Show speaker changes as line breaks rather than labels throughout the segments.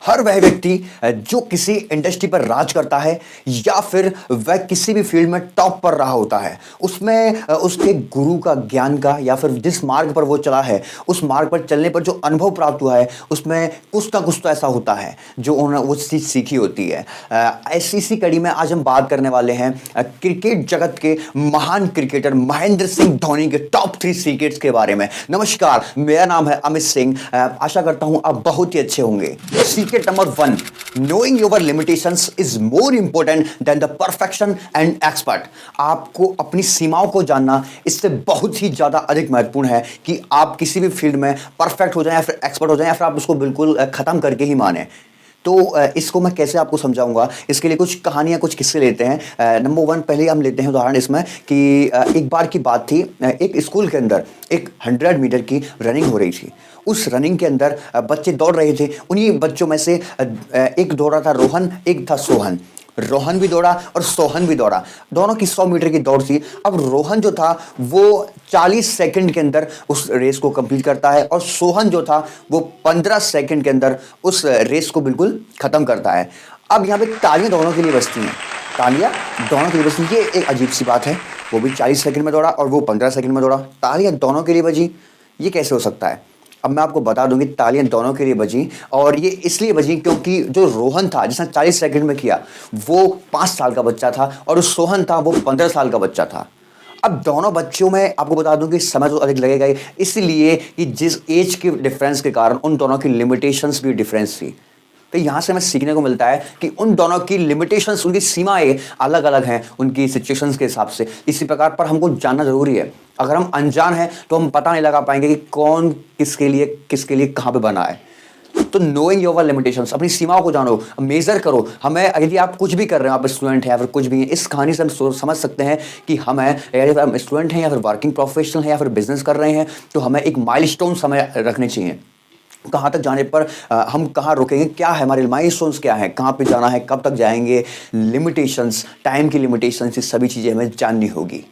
हर वह व्यक्ति जो किसी इंडस्ट्री पर राज करता है या फिर वह किसी भी फील्ड में टॉप पर रहा होता है, उसमें उसके गुरु का, ज्ञान का, या फिर जिस मार्ग पर वो चला है उस मार्ग पर चलने पर जो अनुभव प्राप्त हुआ है उसमें कुछ ना कुछ तो ऐसा होता है जो उन्होंने वो चीज़ सीखी होती है। ऐसी सी कड़ी में आज हम बात करने वाले हैं क्रिकेट जगत के महान क्रिकेटर महेंद्र सिंह धोनी के टॉप 3 सीक्रेट्स के बारे में। नमस्कार, मेरा नाम है अमित सिंह। आशा करता हूं आप बहुत ही अच्छे होंगे। Secret number 1, knowing your limitations is more important than the perfection and expert. आपको अपनी सीमाओं को जानना इससे बहुत ही ज्यादा अधिक महत्वपूर्ण है कि आप किसी भी फील्ड में परफेक्ट हो जाएं या फिर एक्सपर्ट हो जाएं या फिर आप उसको बिल्कुल खत्म करके ही माने। तो इसको मैं कैसे आपको समझाऊंगा, इसके लिए कुछ कहानियां, कुछ किस्से लेते हैं। नंबर 1 पहले हम लेते हैं उदाहरण इसमें कि एक बार की बात थी, एक स्कूल के अंदर एक 100 मीटर की रनिंग हो रही थी। उस रनिंग के अंदर बच्चे दौड़ रहे थे। उन्हीं बच्चों में से एक दौड़ा था रोहन, एक था सोहन। रोहन भी दौड़ा और सोहन भी दौड़ा। दोनों की 100 मीटर की दौड़ थी। अब रोहन जो था वो 40 सेकंड के अंदर उस रेस को कंप्लीट करता है और सोहन जो था वो 15 सेकंड के अंदर उस रेस को बिल्कुल खत्म करता है। अब यहाँ पे तालियां दोनों के लिए बजती हैं। तालियां दोनों के लिए बजती हैं। ये एक अजीब सी बात है। वो भी 40 सेकंड में दौड़ा और वो 15 सेकंड में दौड़ा। तालियां दोनों के लिए बजी, ये कैसे हो सकता है? अब मैं आपको बता दूंगी, तालियां दोनों के लिए बजी और ये इसलिए बजी क्योंकि जो रोहन था जिसने 40 सेकंड में किया वो 5 साल का बच्चा था और सोहन था वो 15 साल का बच्चा था। अब दोनों बच्चों में आपको बता दूं कि समय तो अधिक लगेगा ही, इसलिए कि जिस एज के डिफरेंस के कारण उन दोनों की लिमिटेशंस भी डिफरेंस थी। तो यहाँ से हमें सीखने को मिलता है कि उन दोनों की लिमिटेशंस, उनकी सीमाएं अलग अलग हैं उनकी सिचुएशंस के हिसाब से। इसी प्रकार पर हमको जानना जरूरी है। अगर हम अनजान हैं तो हम पता नहीं लगा पाएंगे कि कौन किसके लिए कहाँ पे बना है। तो नोइंग योर लिमिटेशंस, अपनी सीमाओं को जानो, मेजर करो। हमें यदि आप कुछ भी कर रहे हो, आप स्टूडेंट हैं या फिर कुछ भी हैं, इस कहानी से हम समझ सकते हैं कि हमें, यदि हम स्टूडेंट हैं या फिर वर्किंग प्रोफेशनल हैं या फिर बिजनेस कर रहे हैं, तो हमें एक माइलस्टोन समय रखने चाहिए। कहाँ तक जाने पर हम कहाँ रुकेंगे, क्या है हमारे माइलस्टोन्स, क्या है, कहाँ पे जाना है, कब तक जाएंगे, लिमिटेशंस, टाइम की लिमिटेशंस, ये सभी चीज़ें हमें जाननी होगी।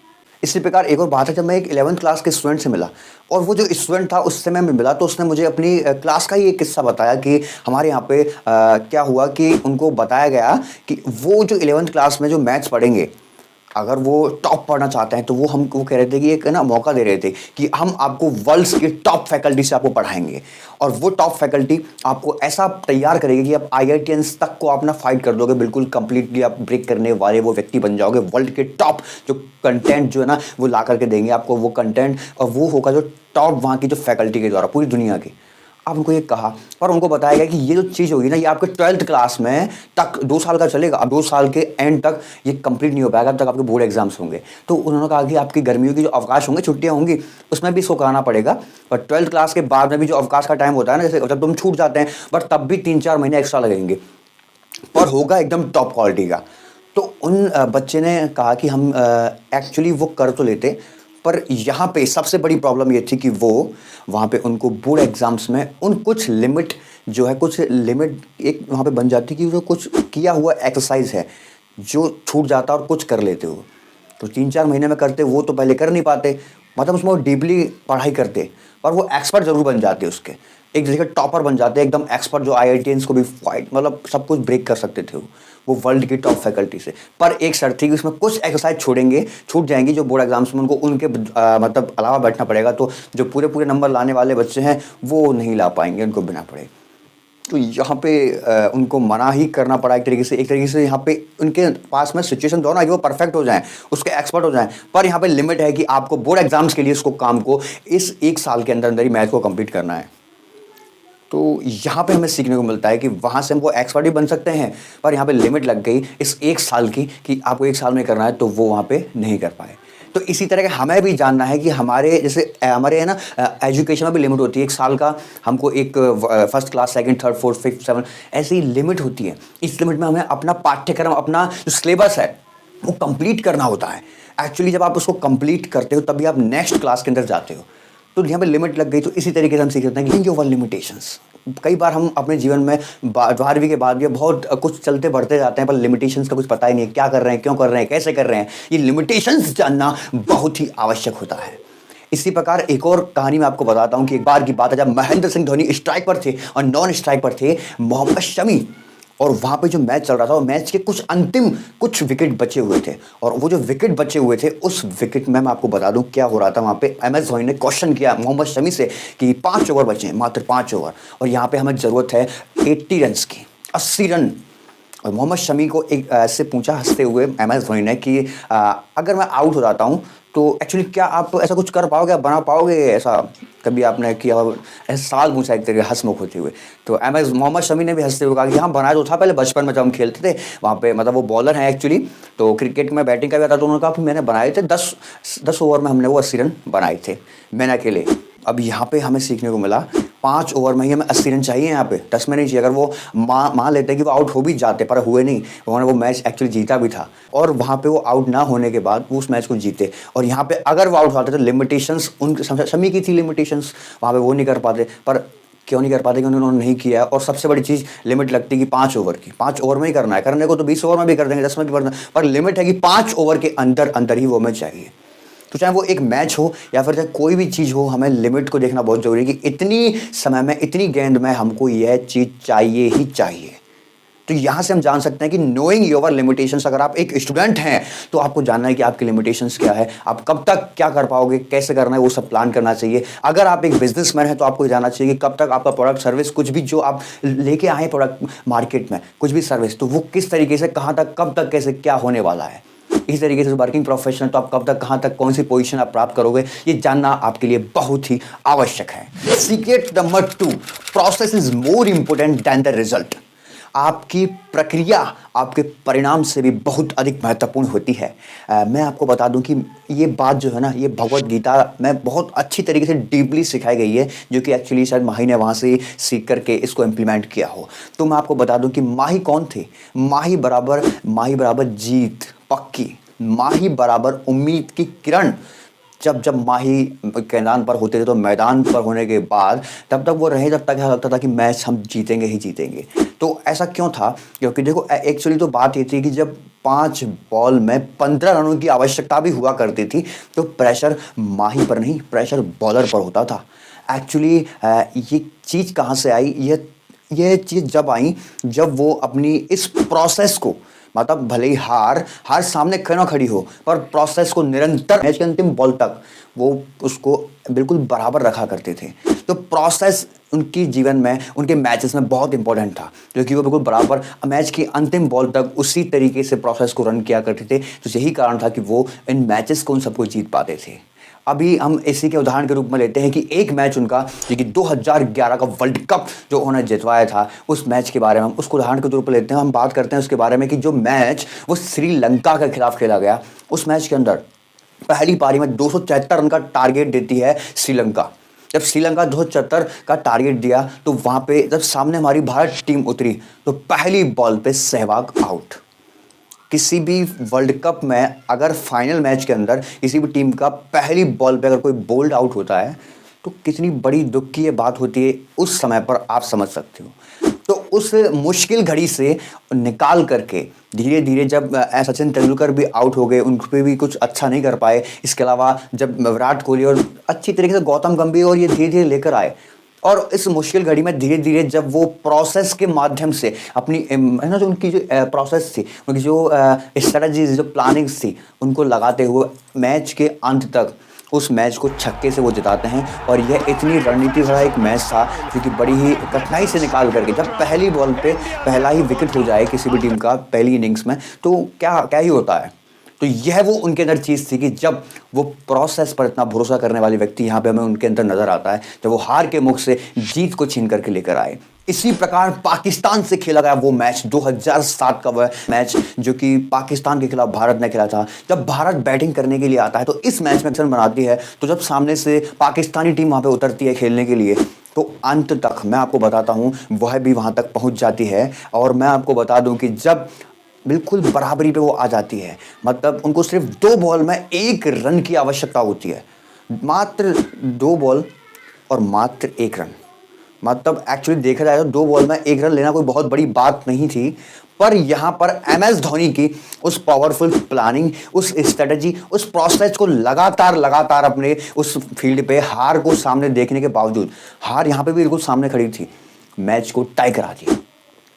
इसी प्रकार एक और बात है, जब मैं एक 11th क्लास के स्टूडेंट से मिला और वो जो स्टूडेंट था उससे मैं मिला तो उसने मुझे अपनी क्लास का ही एक किस्सा बताया कि हमारे यहाँ पे क्या हुआ कि उनको बताया गया कि वो जो 11th क्लास में जो मैथ्स पढ़ेंगे, अगर वो टॉप पढ़ना चाहते हैं तो वो कह रहे थे कि एक ना मौका दे रहे थे कि हम आपको वर्ल्ड्स की टॉप फैकल्टी से आपको पढ़ाएंगे और वो टॉप फैकल्टी आपको ऐसा तैयार करेगी कि आप IITians तक को आप ना फाइट कर दोगे, बिल्कुल कंप्लीटली आप ब्रेक करने वाले वो व्यक्ति बन जाओगे। वर्ल्ड के टॉप जो कंटेंट जो है ना वो ला करके देंगे आपको वो कंटेंट, और वो होगा जो टॉप वहाँ की जो फैकल्टी के द्वारा पूरी दुनिया की। अब उनको ये कहा और उनको बताया गया कि ये जो चीज़ होगी ना ये आपके 12th क्लास में तक 2 साल का चलेगा। अब 2 साल के एंड तक ये कंप्लीट नहीं हो पाएगा, तब तक आपके बोर्ड एग्जाम्स होंगे। तो उन्होंने कहा कि आपकी गर्मियों की जो अवकाश होंगे, छुट्टियां होंगी, उसमें भी इसको कराना पड़ेगा। और 12th क्लास के बाद में भी जो अवकाश का टाइम होता है ना, जैसे जब तुम छूट जाते हैं, बट तब भी 3-4 महीने एक्स्ट्रा लगेंगे पर होगा एकदम टॉप क्वालिटी का। तो उन बच्चे ने कहा कि हम एक्चुअली वो कर तो लेते, पर यहाँ पे सबसे बड़ी प्रॉब्लम ये थी कि वो वहाँ पे उनको बोर्ड एग्जाम्स में उन कुछ लिमिट जो है, कुछ लिमिट एक वहाँ पे बन जाती कि वो कुछ किया हुआ एक्सरसाइज है जो छूट जाता और कुछ कर लेते हो। तो 3-4 महीने में करते वो तो पहले कर नहीं पाते, मतलब उसमें वो डीपली पढ़ाई करते पर वो एक्सपर्ट जरूर बन जाते, उसके एक जगह टॉपर बन जाते, एकदम एक्सपर्ट जो IITians को भी फाइट, मतलब सब कुछ ब्रेक कर सकते थे वो वर्ल्ड की टॉप फैकल्टी से। पर एक शर्त थी कि उसमें कुछ एक्सरसाइज छूट जाएंगी जो बोर्ड एग्जाम्स में उनको उनके मतलब अलावा बैठना पड़ेगा। तो जो पूरे नंबर लाने वाले बच्चे हैं वो नहीं ला पाएंगे, उनको बिना पड़े। तो यहाँ पे उनको मना ही करना पड़ा एक तरीके से यहाँ पे उनके पास में सिचुएशन दोनों है कि वो परफेक्ट हो जाएं, उसके एक्सपर्ट हो जाएं, पर यहाँ पे लिमिट है कि आपको बोर्ड एग्जाम्स के लिए उसको काम को इस 1 साल के अंदर ही मैथ को कंप्लीट करना है। तो यहाँ पे हमें सीखने को मिलता है कि वहाँ से हम वो एक्सपर्ट भी बन सकते हैं, पर यहाँ पे लिमिट लग गई इस 1 साल की कि आपको 1 साल में करना है, तो वो वहाँ पे नहीं कर पाए। तो इसी तरह का हमें भी जानना है कि हमारे जैसे हमारे है ना एजुकेशन में भी लिमिट होती है 1 साल का। हमको एक first class, second, third, fourth, fifth, 7 ऐसी लिमिट होती है। इस लिमिट में हमें अपना पाठ्यक्रम, अपना जो सिलेबस है वो कंप्लीट करना होता है। एक्चुअली जब आप उसको कंप्लीट करते हो तभी आप नेक्स्ट क्लास के अंदर जाते हो। तो यहाँ पे लिमिट लग गई। तो इसी तरीके से हम सीख सकते हैं कि योर लिमिटेशंस। कई बार हम अपने जीवन में 12वीं के बाद भी बहुत कुछ चलते बढ़ते जाते हैं पर लिमिटेशंस का कुछ पता ही नहीं है, क्या कर रहे हैं, क्यों कर रहे हैं, कैसे कर रहे हैं। ये लिमिटेशंस जानना बहुत ही आवश्यक होता है। इसी प्रकार एक और कहानी मैं आपको बताता हूं कि एक बार की बात है जब महेंद्र सिंह धोनी स्ट्राइक पर थे और नॉन स्ट्राइक पर थे मोहम्मद शमी। और वहां पे जो मैच चल रहा था वो मैच के कुछ विकेट बचे हुए थे। और वो जो विकेट बचे हुए थे उस विकेट में मैं आपको बता दूं क्या हो रहा था। वहां पे एम एस धोनी ने क्वेश्चन किया मोहम्मद शमी से कि 5 ओवर बचे हैं, मात्र 5 ओवर, और यहाँ पे हमें जरूरत है 80 रन की, 80 रन। और मोहम्मद शमी को एक ऐसे पूछा हंसते हुए एम एस धोनी ने कि अगर मैं आउट हो जाता हूँ तो एक्चुअली क्या आप तो ऐसा कुछ कर पाओगे, आप बना पाओगे ऐसा, कभी आपने किया? ऐसा सवाल पूछा एक तरीके हंसमुख होते हुए। तो एम एस मोहम्मद शमी ने भी हंसते हुए कहा कि हाँ बनाया तो था पहले बचपन में जब हम खेलते थे वहाँ पे, मतलब वो बॉलर हैं एक्चुअली, तो क्रिकेट में बैटिंग का भी आता, तो उन्होंने कहा कि मैंने बनाए थे 10 ओवर में हमने वो 80 रन बनाए थे मैंने अकेले। अब यहाँ पे हमें सीखने को मिला 5 ओवर में ही हमें 80 रन चाहिए, यहाँ पे 10 में नहीं चाहिए। अगर वो मान लेते कि वो आउट हो भी जाते, पर हुए नहीं, उन्होंने वो मैच एक्चुअली जीता भी था। और वहाँ पे वो आउट ना होने के बाद वो उस मैच को जीते। और यहाँ पे अगर वो आउट होते तो लिमिटेशंस उनके शमी की थी, लिमिटेशंस वहाँ पे वो नहीं कर पाते। पर क्यों नहीं कर पाते? क्योंकि उन्होंने नहीं किया है। और सबसे बड़ी चीज़ लिमिट लगती है कि 5 ओवर की, 5 ओवर में ही करना है। करने को तो 20 ओवर में भी कर देंगे, 10 में भी करना, पर लिमिट है कि 5 ओवर के अंदर अंदर ही वो मैच चाहिए। तो चाहे वो एक मैच हो या फिर चाहे कोई भी चीज़ हो, हमें लिमिट को देखना बहुत जरूरी है कि इतनी समय में, इतनी गेंद में हमको यह चीज़ चाहिए ही चाहिए। तो यहाँ से हम जान सकते हैं कि नोइंग योर लिमिटेशंस, अगर आप एक स्टूडेंट हैं तो आपको जानना है कि आपकी लिमिटेशंस क्या है, आप कब तक क्या कर पाओगे, कैसे करना है, वो सब प्लान करना चाहिए। अगर आप एक बिजनेसमैन हैं तो आपको जानना चाहिए कि कब तक आपका प्रोडक्ट सर्विस, कुछ भी जो आप लेके आए प्रोडक्ट मार्केट में, कुछ भी सर्विस, तो वो किस तरीके से, कहाँ तक, कब तक, कैसे क्या होने वाला है। इस तरीके से वर्किंग प्रोफेशनल, तो आप कब तक, कहाँ तक, कौन सी पोजीशन आप प्राप्त करोगे, ये जानना आपके लिए बहुत ही आवश्यक है। Secret number 2, process is more important than the result. आपकी प्रक्रिया आपके परिणाम से भी बहुत अधिक महत्वपूर्ण होती है। मैं आपको बता दूं कि ये बात जो है ना, ये भगवत गीता में बहुत अच्छी तरीके से डीपली सिखाई गई है, जो कि एक्चुअली शायद माही ने वहाँ से सीख करके इसको इम्प्लीमेंट किया हो। तो मैं आपको बता दूं कि माही कौन थे। माही बराबर जीत पक्की, माही बराबर उम्मीद की किरण। जब जब माही मैदान पर होते थे तो मैदान पर होने के बाद तब तक वो रहे, जब तक ऐसा लगता था कि मैच हम जीतेंगे ही जीतेंगे। तो ऐसा क्यों था? क्योंकि देखो एक्चुअली तो बात ये थी कि जब 5 बॉल में 15 रनों की आवश्यकता भी हुआ करती थी तो प्रेशर माही पर नहीं, प्रेशर बॉलर पर होता था। एक्चुअली ये चीज़ कहाँ से आई? ये चीज़ जब आई, जब वो अपनी इस प्रोसेस को, मतलब भले ही हार सामने क्यों ना खड़ी हो, पर प्रोसेस को निरंतर मैच के अंतिम बॉल तक वो उसको बिल्कुल बराबर रखा करते थे। तो प्रोसेस उनकी जीवन में, उनके मैचेस में बहुत इंपॉर्टेंट था, क्योंकि वो बिल्कुल बराबर मैच की अंतिम बॉल तक उसी तरीके से प्रोसेस को रन किया करते थे। तो यही कारण था कि वो इन मैचेस को उन सबको जीत पाते थे। अभी हम इसी के उदाहरण के रूप में लेते हैं कि एक मैच उनका, जो कि 2011 का वर्ल्ड कप जो उन्होंने जितवाया था, उस मैच के बारे में हम उसको उदाहरण के रूप में लेते हैं। हम बात करते हैं उसके बारे में कि जो मैच वो श्रीलंका के खिलाफ खेला गया, उस मैच के अंदर पहली पारी में 274 रन का टारगेट देती है श्रीलंका। जब श्रीलंका 274 का टारगेट दिया तो वहां पे जब सामने हमारी भारत टीम उतरी तो पहली बॉल पे सहवाग आउट। किसी भी वर्ल्ड कप में अगर फाइनल मैच के अंदर किसी भी टीम का पहली बॉल पे अगर कोई बोल्ड आउट होता है तो कितनी बड़ी दुख की ये बात होती है, उस समय पर आप समझ सकते हो। तो उस मुश्किल घड़ी से निकाल करके धीरे धीरे जब सचिन तेंदुलकर भी आउट हो गए, उन पे भी कुछ अच्छा नहीं कर पाए, इसके अलावा जब विराट कोहली और अच्छी तरीके से गौतम गंभीर और ये धीरे धीरे लेकर आए, और इस मुश्किल घड़ी में धीरे धीरे जब वो प्रोसेस के माध्यम से अपनी है ना, जो उनकी जो प्रोसेस थी, उनकी जो स्ट्रेटजी, जो प्लानिंग्स थी, उनको लगाते हुए मैच के अंत तक उस मैच को छक्के से वो जिताते हैं। और यह इतनी रणनीति भरा एक मैच था जो कि बड़ी ही कठिनाई से निकाल करके, जब पहली बॉल पे पहला ही विकेट हो जाए किसी भी टीम का पहली इनिंग्स में, तो क्या क्या ही होता है। तो यह वो उनके अंदर चीज़ थी कि जब वो प्रोसेस पर इतना भरोसा करने वाले व्यक्ति यहाँ पे हमें उनके अंदर नजर आता है, जब वो हार के मुख से जीत को छीन करके लेकर आए। इसी प्रकार पाकिस्तान से खेला गया वो मैच 2007 का वह मैच जो कि पाकिस्तान के खिलाफ भारत ने खेला था। जब भारत बैटिंग करने के लिए आता है तो इस मैच में अक्सर बनाती है, तो जब सामने से पाकिस्तानी टीम वहाँ पे उतरती है खेलने के लिए, तो अंत तक मैं आपको बताता हूँ वह भी वहाँ तक पहुँच जाती है। और मैं आपको बता दूँ कि जब बिल्कुल बराबरी पे वो आ जाती है, मतलब उनको सिर्फ 2 बॉल में 1 रन की आवश्यकता होती है, मात्र 2 बॉल और मात्र 1 रन। मतलब एक्चुअली देखा जाए तो 2 बॉल में 1 रन लेना कोई बहुत बड़ी बात नहीं थी, पर यहाँ पर एमएस धोनी की उस पावरफुल प्लानिंग, उस स्ट्रेटजी, उस प्रोसेस को लगातार लगातार अपने उस फील्ड पे हार को सामने देखने के बावजूद, हार यहाँ पे भी बिल्कुल सामने खड़ी थी, मैच को टाई करा दिया।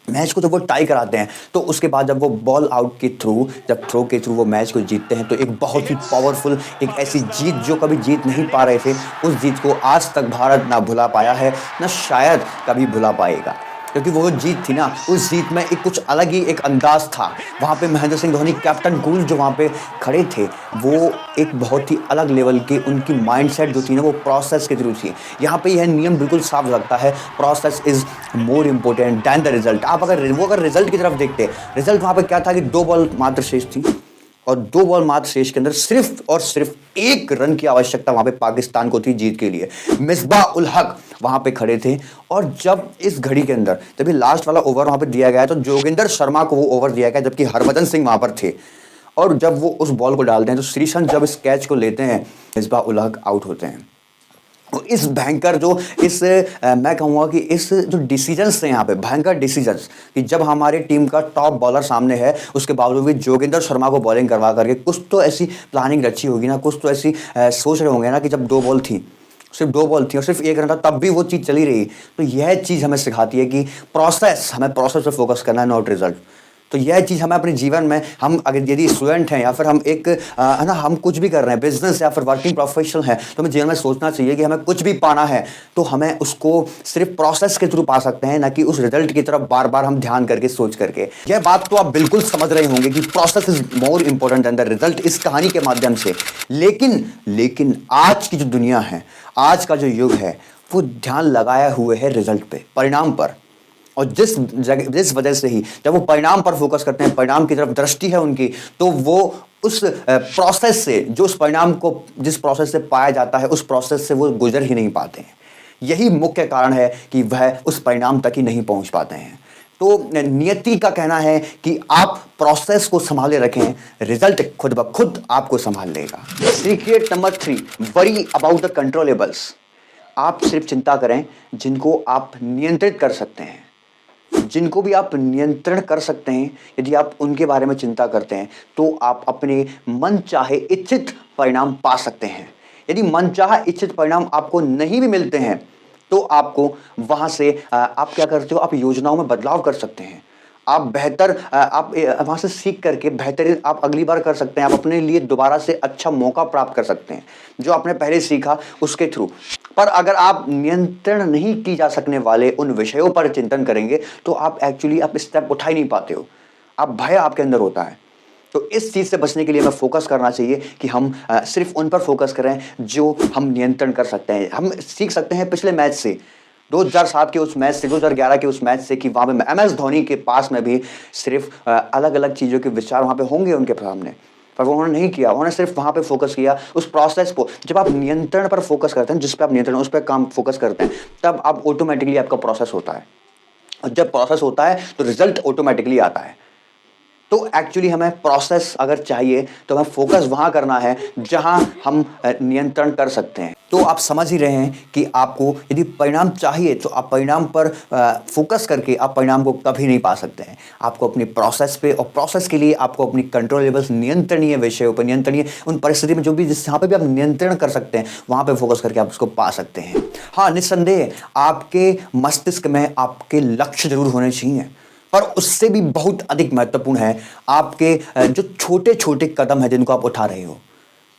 मैच को जब वो टाई कराते हैं तो उसके बाद जब वो बॉल आउट के थ्रू, जब थ्रो के थ्रू वो मैच को जीतते हैं, तो एक बहुत ही पावरफुल, एक ऐसी जीत जो कभी जीत नहीं पा रहे थे, उस जीत को आज तक भारत ना भुला पाया है, ना शायद कभी भुला पाएगा। क्योंकि वो जीत थी ना, उस जीत में एक कुछ अलग ही एक अंदाज था। वहाँ पे महेंद्र सिंह धोनी, कैप्टन कूल जो वहाँ पे खड़े थे, वो एक बहुत ही अलग लेवल की उनकी माइंडसेट जो थी ना, वो प्रोसेस के थ्रू थी। यहाँ पे यह नियम बिल्कुल साफ लगता है, process is more important than the result. आप अगर रिजल्ट की तरफ देखते, रिजल्ट वहाँ पे क्या था कि 2 बॉल मात्र शेष थी, और 2 बॉल मात्र शेष के अंदर सिर्फ और सिर्फ 1 रन की आवश्यकता वहां पे पाकिस्तान को थी जीत के लिए। मिसबाह उल हक वहां पे खड़े थे, और जब इस घड़ी के अंदर जब ये लास्ट वाला ओवर वहां पे दिया गया तो जोगिंदर शर्मा को वो ओवर दिया गया, जबकि हरभजन सिंह वहां पर थे, और जब वो उस बॉल को डालते हैं तो श्रीसंत जब इस कैच को लेते हैं, मिसबाह उल हक आउट होते हैं। इस भयंकर जो मैं कहूँगा कि इस जो डिसीजंस थे यहाँ पे, भयंकर डिसीजंस, कि जब हमारी टीम का टॉप बॉलर सामने है उसके बावजूद भी जोगिंदर शर्मा को बॉलिंग करवा करके कुछ तो ऐसी प्लानिंग रची होगी ना, कुछ तो ऐसी सोच रहे होंगे ना कि जब 2 बॉल थी, सिर्फ 2 बॉल थी और सिर्फ 1 रन था, तब भी वो चीज़ चली रही। तो यह चीज़ हमें सिखाती है कि हमें प्रोसेस पर फोकस करना है, नॉट रिजल्ट। तो यह चीज़ हमें अपने जीवन में, हम अगर यदि स्टूडेंट हैं या फिर हम एक है ना, हम कुछ भी कर रहे हैं, बिजनेस या फिर वर्किंग प्रोफेशनल है, तो हमें जीवन में सोचना चाहिए कि हमें कुछ भी पाना है तो हमें उसको सिर्फ प्रोसेस के थ्रू पा सकते हैं, ना कि उस रिजल्ट की तरफ बार बार हम ध्यान करके सोच करके। यह बात तो आप बिल्कुल समझ रहे होंगे कि process is more important than the result, इस कहानी के माध्यम से। लेकिन आज की जो दुनिया है, आज का जो युग है, वो ध्यान लगाया हुए है रिजल्ट पे, परिणाम पर। और जिस वजह से ही जब वो परिणाम पर फोकस करते हैं, परिणाम की तरफ दृष्टि है उनकी, तो वो उस प्रोसेस से, जो उस परिणाम को जिस प्रोसेस से पाया जाता है, उस प्रोसेस से वो गुजर ही नहीं पाते हैं। यही मुख्य कारण है कि वह उस परिणाम तक ही नहीं पहुंच पाते हैं। तो नियति का कहना है कि आप प्रोसेस को संभाले रखें, रिजल्ट खुद ब खुद आपको संभाल लेगा। Secret number 3, worry about the controllables. आप सिर्फ चिंता करें जिनको आप नियंत्रित कर सकते हैं। जिनको भी आप नियंत्रण कर सकते हैं, यदि आप उनके बारे में चिंता करते हैं तो आप अपने मन चाहे इच्छित परिणाम पा सकते हैं। यदि मन चाहा इच्छित परिणाम आपको नहीं भी मिलते हैं तो आपको वहां से आप क्या करते हो, आप योजनाओं में बदलाव कर सकते हैं। आप बेहतर आप वहां से सीख करके बेहतरीन आप अगली बार कर सकते हैं। आप अपने लिए दोबारा से अच्छा मौका प्राप्त कर सकते हैं जो आपने पहले सीखा उसके थ्रू। पर अगर आप नियंत्रण नहीं की जा सकने वाले उन विषयों पर चिंतन करेंगे तो आप एक्चुअली आप स्टेप उठा ही नहीं पाते हो, आप भय आपके अंदर होता है। तो इस चीज से बचने के लिए हमें फोकस करना चाहिए कि हम सिर्फ उन पर फोकस करें जो हम नियंत्रण कर सकते हैं। हम सीख सकते हैं पिछले मैच से, 2007 के उस मैच से, 2011 के उस मैच से, कि वहां पे एमएस धोनी के पास में भी सिर्फ अलग अलग चीजों के विचार वहां पे होंगे उनके सामने, पर वो उन्होंने नहीं किया। उन्होंने सिर्फ वहां पे फोकस किया उस प्रोसेस को। जब आप नियंत्रण पर फोकस करते हैं, जिस पे आप नियंत्रण उस पर काम फोकस करते हैं, तब आप ऑटोमेटिकली आपका प्रोसेस होता है, और जब प्रोसेस होता है तो रिजल्ट ऑटोमेटिकली आता है। तो एक्चुअली हमें प्रोसेस अगर चाहिए तो हमें फोकस वहां करना है जहां हम नियंत्रण कर सकते हैं। तो आप समझ ही रहे हैं कि आपको यदि परिणाम चाहिए तो आप परिणाम पर फोकस करके आप परिणाम को कभी नहीं पा सकते हैं। आपको अपनी प्रोसेस पे, और प्रोसेस के लिए आपको अपनी कंट्रोलेबल्स, नियंत्रणीय विषयों पर, नियंत्रणीय उन परिस्थिति में जो भी जहाँ पे भी आप नियंत्रण कर सकते हैं वहां पे फोकस करके आप उसको पा सकते हैं। हाँ, निस्संदेह आपके मस्तिष्क में आपके लक्ष्य जरूर होने चाहिए, पर उससे भी बहुत अधिक महत्वपूर्ण है आपके जो छोटे छोटे कदम हैं जिनको आप उठा रहे हो।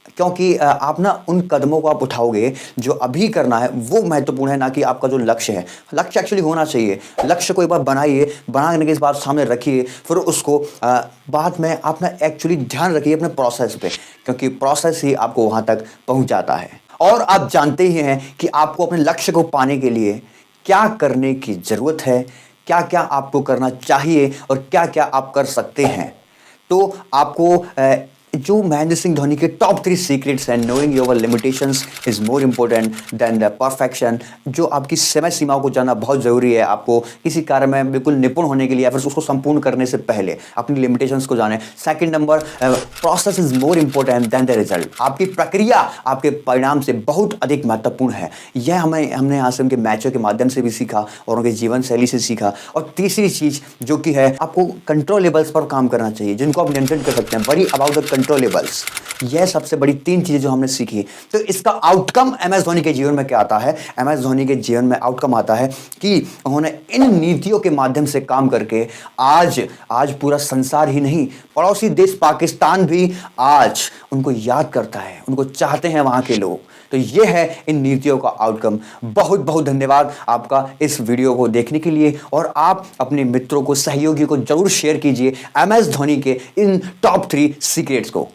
क्योंकि आप ना उन कदमों को आप उठाओगे जो अभी करना है, वो महत्वपूर्ण है, ना कि आपका जो लक्ष्य है। लक्ष्य एक्चुअली होना चाहिए, लक्ष्य को एक बार बनाइए, बनाने के बाद सामने रखिए, फिर उसको बाद में आप ना एक्चुअली ध्यान रखिए अपने प्रोसेस पे, क्योंकि प्रोसेस ही आपको वहाँ तक पहुँच जाता है। और आप जानते ही हैं कि आपको अपने लक्ष्य को पाने के लिए क्या करने की ज़रूरत है, क्या क्या आपको करना चाहिए और क्या क्या आप कर सकते हैं। तो आपको जो महेंद्र सिंह धोनी के टॉप 3 सीक्रेट्स हैं, knowing your limitations is more important than the perfection. जो आपकी समय सीमाओं को जानना बहुत जरूरी है। आपको किसी कार्य में बिल्कुल निपुण होने के लिए या फिर उसको संपूर्ण करने से पहले अपनी लिमिटेशंस को जाने। Second number, process is more important than the result. आपकी प्रक्रिया आपके परिणाम से बहुत अधिक महत्वपूर्ण है। यह हमने आसम के मैचों के माध्यम से भी सीखा और उनके जीवन शैली से सीखा। और तीसरी चीज जो कि है, आपको कंट्रोलेबल्स पर काम करना चाहिए, जिनको आप नियंत्रित कर सकते हैं। Worry about the controllables. यह सबसे बड़ी 3 चीजें जो हमने सीखी। तो इसका आउटकम MS धोनी के जीवन में क्या आता है? MS धोनी के जीवन में आउटकम आता है कि उन्होंने इन नीतियों के माध्यम से काम करके आज पूरा संसार ही नहीं, पड़ोसी देश पाकिस्तान भी आज उनको याद करता है, उनको चाहते हैं वहां के लोग। तो ये है इन नीतियों का आउटकम। बहुत बहुत धन्यवाद आपका इस वीडियो को देखने के लिए, और आप अपने मित्रों को, सहयोगी को जरूर शेयर कीजिए MS धोनी के इन टॉप 3 सीक्रेट्स को।